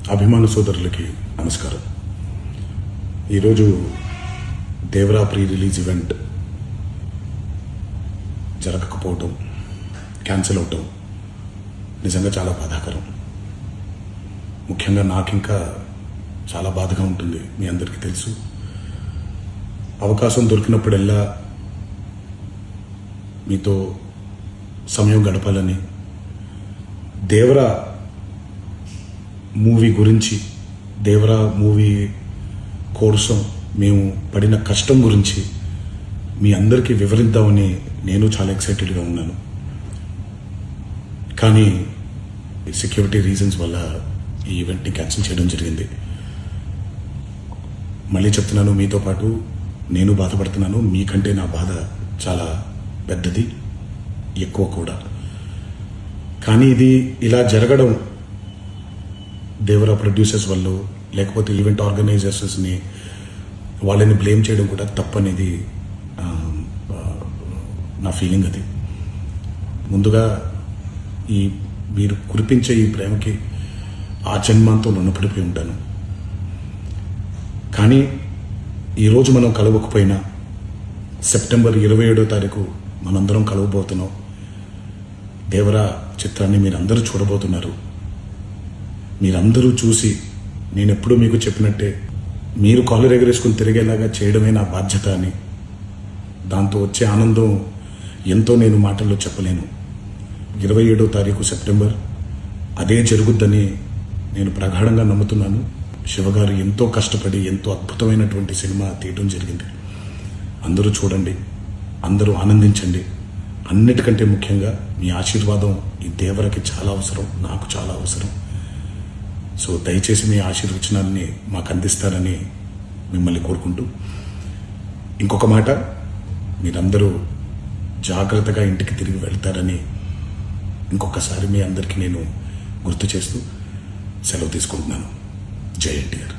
అభిమాన సోదరులకి నమస్కారం. ఈరోజు దేవరా ప్రీ రిలీజ్ ఈవెంట్ జరగకపోవటం, క్యాన్సిల్ అవటం నిజంగా చాలా బాధాకరం. ముఖ్యంగా నాకు ఇంకా చాలా బాధగా ఉంటుంది. మీ అందరికీ తెలుసు, అవకాశం దొరికినప్పుడల్లా మీతో సమయం గడపాలని, దేవరా మూవీ గురించి, దేవరా మూవీ కోసం మేము పడిన కష్టం గురించి మీ అందరికీ వివరిద్దామని నేను చాలా ఎక్సైటెడ్గా ఉన్నాను. కానీ సెక్యూరిటీ రీజన్స్ వల్ల ఈ ఈవెంట్ని క్యాన్సిల్ చేయడం జరిగింది. మళ్ళీ చెప్తున్నాను, మీతో పాటు నేను బాధపడుతున్నాను. మీకంటే నా బాధ చాలా పెద్దది, ఎక్కువ కూడా. కానీ ఇది ఇలా జరగడం దేవరా ప్రొడ్యూసర్స్ వల్ల, లేకపోతే ఈవెంట్ ఆర్గనైజర్స్ని వాళ్ళని బ్లేమ్ చేయడం కూడా తప్పనేది నా ఫీలింగ్. అది ముందుగా మీరు కురిపించే ఈ ప్రేమకి ఆ జన్మంతో రుణపడిపోయి ఉంటాను. కానీ ఈరోజు మనం కలవకపోయినా సెప్టెంబర్ 27వ తారీఖు మనందరం కలవబోతున్నాం. దేవరా చిత్రాన్ని మీరందరూ చూడబోతున్నారు. మీరందరూ చూసి, నేను ఎప్పుడూ మీకు చెప్పినట్టే, మీరు కాలర్ ఎగరేసుకుని తిరిగేలాగా చేయడమే నా బాధ్యత అని, దాంతో వచ్చే ఆనందం ఎంతో నేను మాటల్లో చెప్పలేను. 27వ తారీఖు సెప్టెంబర్ అదే జరుగుద్దని నేను ప్రగాఢంగా నమ్ముతున్నాను. శివగారు ఎంతో కష్టపడి ఎంతో అద్భుతమైనటువంటి సినిమా తీయడం జరిగింది. అందరూ చూడండి, అందరూ ఆనందించండి. అన్నిటికంటే ముఖ్యంగా మీ ఆశీర్వాదం ఈ దేవరకి చాలా అవసరం, నాకు చాలా అవసరం. సో దయచేసి మీ ఆశీర్వచనాన్ని మాకు అందిస్తారని మిమ్మల్ని కోరుకుంటూ, ఇంకొక మాట, మీరందరూ జాగ్రత్తగా ఇంటికి తిరిగి వెళ్తారని ఇంకొకసారి మీ అందరికీ నేను గుర్తు చేస్తూ సెలవు తీసుకుంటున్నాను. జై ఎన్టీఆర్.